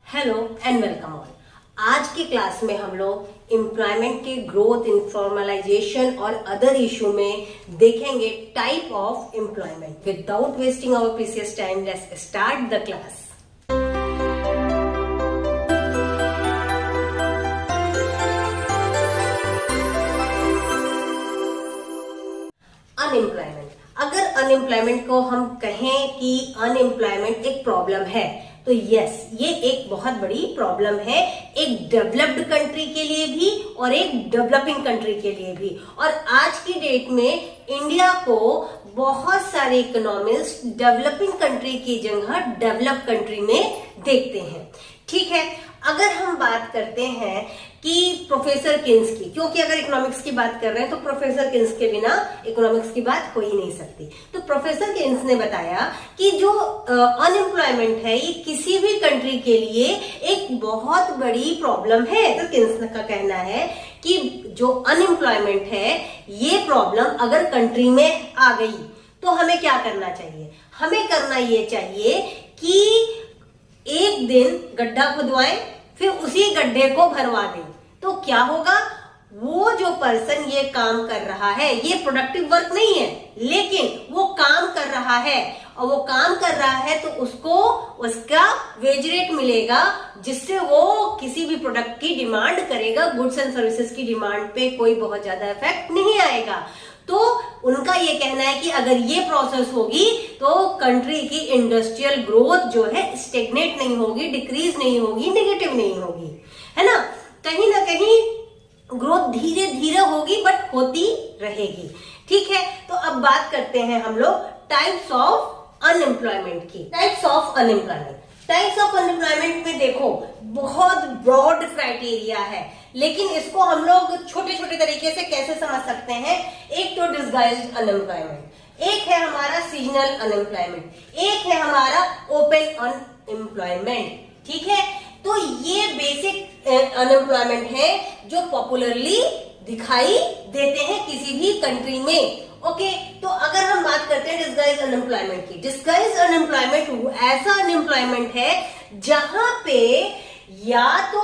Hello and welcome all. आज की class में हम लोग एम्प्लॉयमेंट के ग्रोथ, इनफॉर्मलाइजेशन और अदर इशू में देखेंगे type of employment. Without wasting our precious time, let's start the class. Unemployment, अगर अनएम्प्लॉयमेंट को हम कहें कि अनएम्प्लॉयमेंट एक प्रॉब्लम है तो यस, ये एक बहुत बड़ी प्रॉब्लम है, एक डेवलप्ड कंट्री के लिए भी और एक डेवलपिंग कंट्री के लिए भी। और आज की डेट में इंडिया को बहुत सारे इकोनॉमिस्ट डेवलपिंग कंट्री की जगह डेवलप कंट्री में देखते हैं। ठीक है, अगर हम बात करते हैं कि प्रोफेसर किन्स की, क्योंकि अगर इकोनॉमिक्स की बात कर रहे हैं तो प्रोफेसर किन्स के बिना इकोनॉमिक्स की बात हो ही नहीं सकती। तो प्रोफेसर किन्स ने बताया कि जो अनएम्प्लॉयमेंट है ये किसी भी कंट्री के लिए एक बहुत बड़ी प्रॉब्लम है। तो किन्स का कहना है कि जो अनएम्प्लॉयमेंट है ये प्रॉब्लम अगर कंट्री में आ गई तो हमें क्या करना चाहिए? हमें करना ये चाहिए कि एक दिन गड्ढा खुदवाएं, फिर उसी गड्ढे को भरवा दें। तो क्या होगा, वो जो पर्सन ये काम कर रहा है, ये प्रोडक्टिव वर्क नहीं है लेकिन वो काम कर रहा है, और वो काम कर रहा है तो उसको उसका वेज रेट मिलेगा, जिससे वो किसी भी प्रोडक्ट की डिमांड करेगा। गुड्स एंड सर्विसेज की डिमांड पे कोई बहुत ज्यादा इफेक्ट नहीं आएगा। तो उनका ये कहना है कि अगर ये प्रोसेस होगी तो कंट्री की इंडस्ट्रियल ग्रोथ जो है स्टेगनेट नहीं होगी, डिक्रीज नहीं होगी, नेगेटिव नहीं होगी, है ना। कहीं ना कहीं ग्रोथ धीरे धीरे होगी बट होती रहेगी। ठीक है, तो अब बात करते हैं हम लोग टाइप्स ऑफ अनएम्प्लॉयमेंट की। Types of unemployment, types of unemployment में देखो बहुत ब्रॉड क्राइटेरिया है, लेकिन इसको हम लोग छोटे छोटे तरीके से कैसे समझ सकते हैं। एक तो डिस्गाइज्ड अनएम्प्लॉयमेंट, एक है हमारा सीजनल अनएम्प्लॉयमेंट, एक है हमारा ओपन अनएम्प्लॉयमेंट। ठीक है, तो ये बेसिक अनएम्प्लॉयमेंट है जो पॉपुलरली दिखाई देते हैं किसी भी कंट्री में। ओके, तो अगर हम बात करते हैं डिस्गाइज अनएम्प्लॉयमेंट की, डिस्गाइज अनएम्प्लॉयमेंट ऐसा अनएम्प्लॉयमेंट है जहां पे या तो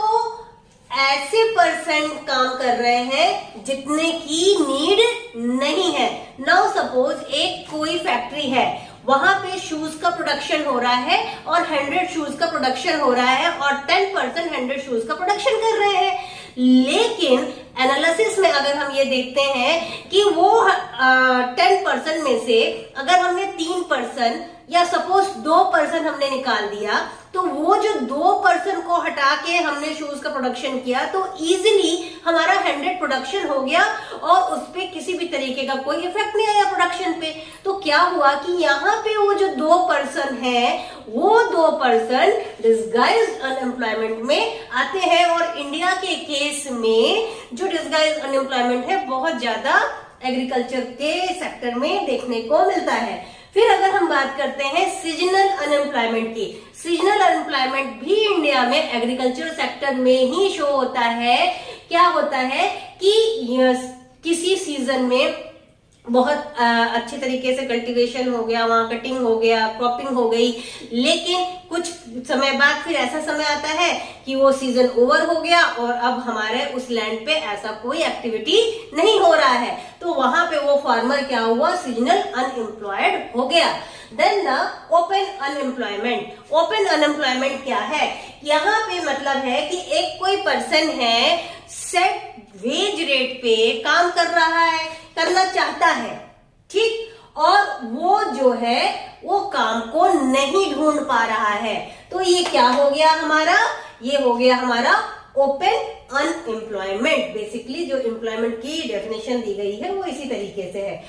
ऐसे पर्सन काम कर रहे हैं जितने की नीड नहीं है। नाउ सपोज एक कोई फैक्ट्री है, वहां पे शूज का प्रोडक्शन हो रहा है और 100 शूज का प्रोडक्शन हो रहा है और 10% 100 शूज का प्रोडक्शन कर रहे हैं, लेकिन एनालिसिस में अगर हम ये देखते हैं कि वो 10% में से अगर हमने 3% या सपोज 2% हमने निकाल दिया, तो वो जो 2% को हटा के हमने शूज का प्रोडक्शन किया तो इजीली हमारा 100 प्रोडक्शन हो गया और उस पे किसी भी तरीके का कोई इफेक्ट नहीं आया प्रोडक्शन पे। तो क्या हुआ कि यहाँ पे वो जो 2% है वो 2% डिस्गाइज्ड अनएम्प्लॉयमेंट में आते हैं। और इंडिया के केस में जो डिस्गाइज्ड अनएम्प्लॉयमेंट है बहुत ज्यादा एग्रीकल्चर के सेक्टर में देखने को मिलता है। फिर अगर हम बात करते हैं सीजनल अनएम्प्लॉयमेंट की, सीजनल अनएम्प्लॉयमेंट भी इंडिया में एग्रीकल्चर सेक्टर में ही शो होता है। क्या होता है कि किसी सीजन में बहुत अच्छे तरीके से कल्टीवेशन हो गया, वहां कटिंग हो गया, क्रॉपिंग हो गई, लेकिन कुछ समय बाद फिर ऐसा समय आता है कि वो सीजन ओवर हो गया और अब हमारे उस लैंड पे ऐसा कोई एक्टिविटी नहीं हो रहा है, तो वहां पे वो फार्मर क्या हुआ, सीजनल अनएम्प्लॉयड हो गया। Then the open unemployment, open unemployment क्या है? यहाँ पे मतलब है कि एक कोई पर्सन है सेट वेज रेट पे काम कर रहा है, करना चाहता है, ठीक, और वो जो है वो काम को नहीं ढूंढ पा रहा है, तो ये क्या हो गया हमारा, ये हो गया हमारा ओपन अनएम्प्लॉयमेंट। बेसिकली जो एम्प्लॉयमेंट की डेफिनेशन दी गई है वो इसी तरीके से है।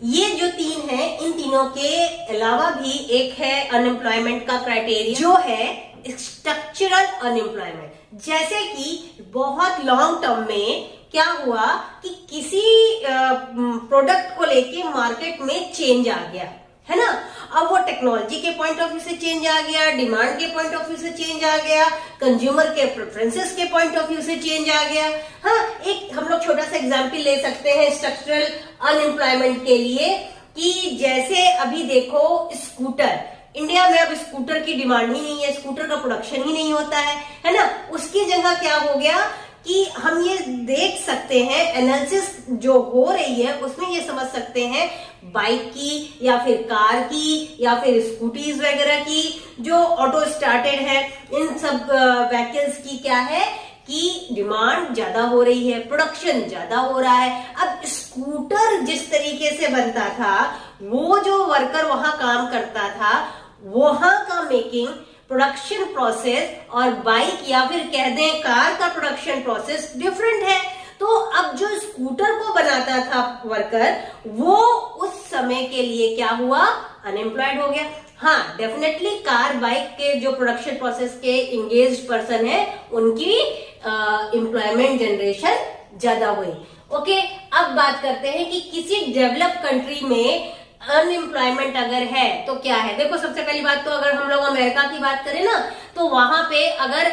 ये जो तीन है, इन तीनों के अलावा भी एक है अनएम्प्लॉयमेंट का क्राइटेरिया जो है स्ट्रक्चरल अनएम्प्लॉयमेंट। जैसे कि बहुत लॉन्ग टर्म में क्या हुआ कि किसी प्रोडक्ट को लेके मार्केट में चेंज आ गया, है ना। अब वो टेक्नोलॉजी के पॉइंट ऑफ व्यू से चेंज आ गया, डिमांड के पॉइंट ऑफ व्यू से चेंज आ गया, कंज्यूमर के प्रेफरेंसेस के पॉइंट ऑफ व्यू से चेंज आ गया। हाँ, एक हम लोग छोटा सा एग्जांपल ले सकते हैं स्ट्रक्चरल अनएम्प्लॉयमेंट के लिए कि जैसे अभी देखो स्कूटर, इंडिया में अब स्कूटर की डिमांड ही नहीं है, स्कूटर का प्रोडक्शन ही नहीं होता है ना। उसकी जगह क्या हो गया कि हम ये देख सकते हैं, एनालिसिस जो हो रही है उसमें ये समझ सकते हैं बाइक की या फिर कार की या फिर स्कूटीज वगैरह की जो ऑटो स्टार्टेड है, इन सब व्हीकल्स की क्या है कि डिमांड ज्यादा हो रही है, प्रोडक्शन ज्यादा हो रहा है। अब स्कूटर जिस तरीके से बनता था, वो जो वर्कर वहां काम करता था, वहां का मेकिंग प्रोडक्शन प्रोसेस और बाइक या फिर कह दें कार का प्रोडक्शन प्रोसेस डिफरेंट है। तो अब जो स्कूटर को बनाता था वर्कर, वो उस समय के लिए क्या हुआ, अनएम्प्लॉयड हो गया। हाँ, डेफिनेटली कार बाइक के जो प्रोडक्शन प्रोसेस के इंगेज्ड पर्सन है, उनकी एम्प्लॉयमेंट जनरेशन ज्यादा हुई। ओके, अब बात करते हैं कि किसी डेवलप कंट्री में अनएम्प्लॉयमेंट अगर है तो क्या है। देखो, सबसे पहली बात तो अगर हम लोग अमेरिका की बात करें ना, तो वहां पे अगर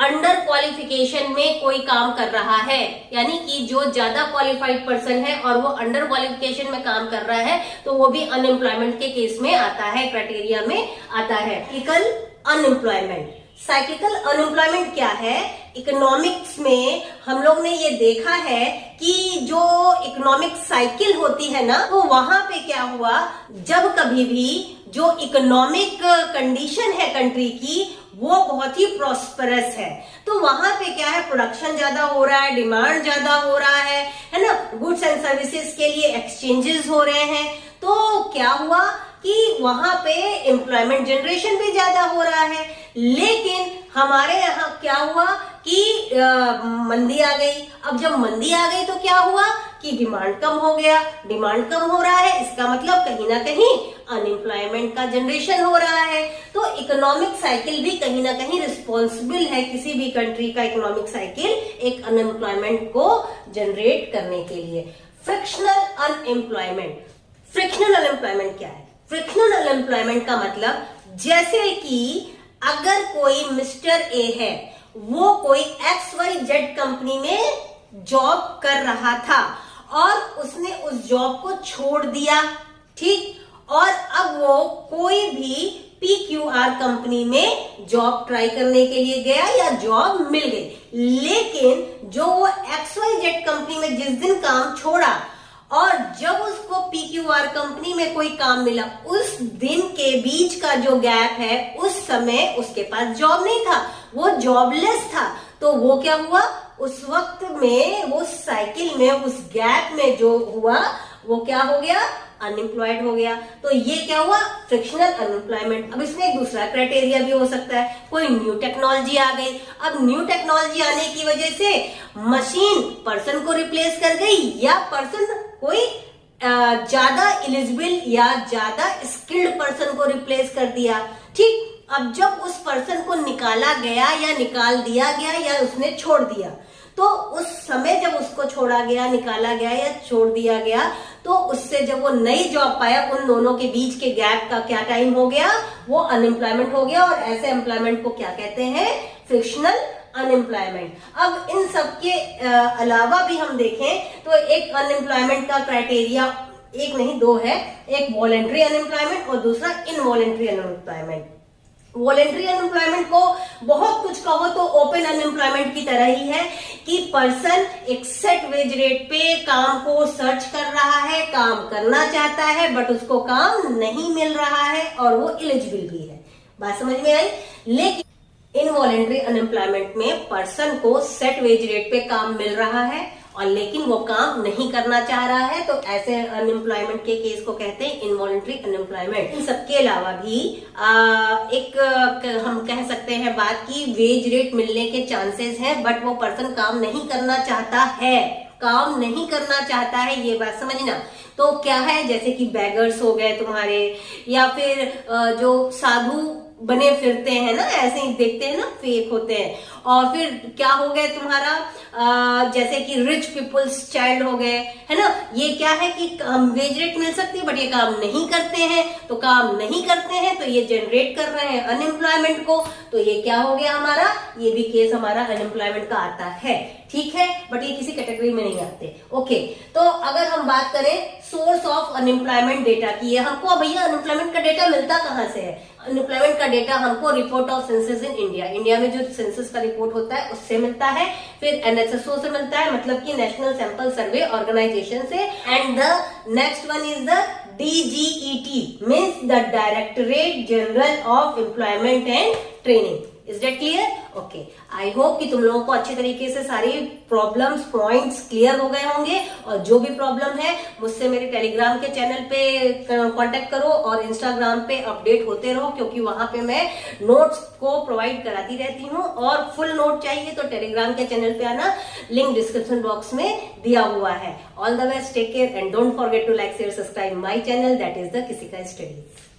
अंडर क्वालिफिकेशन में कोई काम कर रहा है, यानी कि जो ज्यादा क्वालिफाइड पर्सन है और वो अंडर क्वालिफिकेशन में काम कर रहा है, तो वो भी अनएम्प्लॉयमेंट के केस में आता है, क्राइटेरिया में आता है। Cyclical unemployment. साइक्लिकल अनएम्प्लॉयमेंट क्या है? इकोनॉमिक्स में हम लोग ने ये देखा है कि जो इकोनॉमिक साइकिल होती है ना, तो वहां पे क्या हुआ, जब कभी भी जो इकोनॉमिक कंडीशन है कंट्री की वो बहुत ही प्रॉस्परस है, तो वहां पे क्या है, प्रोडक्शन ज्यादा हो रहा है, डिमांड ज्यादा हो रहा है ना, गुड्स एंड सर्विसेज के लिए एक्सचेंजेस हो रहे हैं, तो क्या हुआ कि वहां पे एम्प्लॉयमेंट जनरेशन भी ज्यादा हो रहा है। लेकिन हमारे यहाँ क्या हुआ कि मंदी आ गई। अब जब मंदी आ गई तो क्या हुआ कि डिमांड कम हो गया। डिमांड कम हो रहा है, इसका मतलब कहीं ना कहीं अनएम्प्लॉयमेंट का जनरेशन हो रहा है। तो इकोनॉमिक साइकिल भी कहीं ना कहीं रिस्पॉन्सिबल है, किसी भी कंट्री का इकोनॉमिक साइकिल एक अनएम्प्लॉयमेंट को जनरेट करने के लिए। Frictional unemployment. फ्रिक्शनल अनएम्प्लॉयमेंट क्या है? फ्रिक्शनल अनएम्प्लॉयमेंट का मतलब, जैसे कि अगर कोई मिस्टर ए है, वो कोई XYZ कंपनी में जॉब कर रहा था और उसने उस जॉब को छोड़ दिया, ठीक, और अब वो कोई भी PQR कंपनी में जॉब ट्राई करने के लिए गया या जॉब मिल गई। लेकिन जो वो XYZ कंपनी में जिस दिन काम छोड़ा और जब उसको PQR कंपनी में कोई काम मिला, उस दिन के बीच का जो गैप है, उस समय उसके पास जॉब नहीं था, वो जॉबलेस था। तो वो क्या हुआ, उस वक्त में, वो साइकिल में, उस गैप में जो हुआ वो क्या हो गया, अनएम्प्लॉयड हो गया। तो ये क्या हुआ, फ्रिक्शनल अनएम्प्लॉयमेंट। अब इसमें एक दूसरा क्राइटेरिया भी हो सकता है, कोई न्यू टेक्नोलॉजी आ गई। अब न्यू टेक्नोलॉजी आने की वजह से मशीन पर्सन को रिप्लेस कर गई, या पर्सन कोई ज्यादा एलिजिबल या ज्यादा स्किल्ड पर्सन को रिप्लेस कर दिया, ठीक। अब जब उस पर्सन को निकाला गया या निकाल दिया गया या उसने छोड़ दिया, तो उस समय जब उसको छोड़ा गया, निकाला गया या छोड़ दिया गया, तो उससे जब वो नई जॉब पाया, उन दोनों के बीच के गैप का क्या टाइम हो गया, वो अनएम्प्लॉयमेंट हो गया। और ऐसे एम्प्लॉयमेंट को क्या कहते हैं, फ्रिक्शनल अनएम्प्लॉयमेंट। अब इन सब के अलावा भी हम देखें तो एक अनएम्प्लॉयमेंट का क्राइटेरिया एक नहीं दो है, एक वॉलेंट्री अनएम्प्लॉयमेंट और दूसरा इनवॉलेंट्री अनएम्प्लॉयमेंट। वॉलेंट्री अनएम्प्लॉयमेंट को बहुत कुछ कहो तो ओपन अनएम्प्लॉयमेंट की तरह ही है कि पर्सन एक सेट वेज रेट पे काम को सर्च कर रहा है, काम करना चाहता है, बट उसको काम नहीं मिल रहा है और वो एलिजिबल भी है। बात समझ में आई? लेकिन इनवॉलेंट्री अनएम्प्लॉयमेंट में पर्सन को सेट वेज रेट पे काम मिल रहा है और लेकिन वो काम नहीं करना चाह रहा है, तो ऐसे अनएम्प्लॉयमेंट के केस को कहते हैं इनवॉलेंट्री अनएम्प्लॉयमेंट। इन सबके अलावा भी एक हम कह सकते हैं बात की वेज रेट मिलने के चांसेस हैं, बट वो पर्सन काम नहीं करना चाहता है, काम नहीं करना चाहता है, ये बात समझना। तो क्या है, जैसे कि बैगर्स हो गए तुम्हारे, या फिर जो साधु बने फिरते हैं ना, ऐसे ही देखते हैं ना, फेक होते हैं। और फिर क्या हो गए तुम्हारा, जैसे कि रिच पीपल्स चाइल्ड हो गए, है ना। ये क्या है कि वेज रेट मिल सकती है बट ये काम नहीं करते हैं, तो काम नहीं करते हैं तो ये जनरेट कर रहे हैं अनएम्प्लॉयमेंट को। तो ये क्या हो गया हमारा, ये भी केस हमारा अनएम्प्लॉयमेंट का आता है, ठीक है, बट ये किसी कैटेगरी में नहीं आते। ओके, तो अगर हम बात करें सोर्स ऑफ अनएम्प्लॉयमेंट डेटा की, ये हमको भैया अनएम्प्लॉयमेंट का डेटा मिलता कहाँ से है? अनएम्प्लॉयमेंट का डेटा हमको report of census in India, India में जो सेंसस का रिपोर्ट होता है उससे मिलता है, फिर एनएसएसओ से मिलता है, मतलब कि नेशनल सैंपल सर्वे ऑर्गेनाइजेशन से, and the next one is the DGET, means the directorate general of employment and training. Is that clear? Okay, I hope कि तुम लोगों को अच्छी तरीके से सारी प्रॉब्लम्स पॉइंट्स क्लियर हो गए होंगे, और जो भी प्रॉब्लम है मुझसे मेरे टेलीग्राम के चैनल पे कांटेक्ट करो और इंस्टाग्राम पे अपडेट होते रहो, क्योंकि वहां पे मैं नोट्स को प्रोवाइड कराती रहती हूँ, और फुल नोट चाहिए तो टेलीग्राम के चैनल पे आना, लिंक डिस्क्रिप्शन बॉक्स में दिया हुआ है। All the best, take care and don't forget to like share subscribe my channel, that is the किसिका स्टडीज।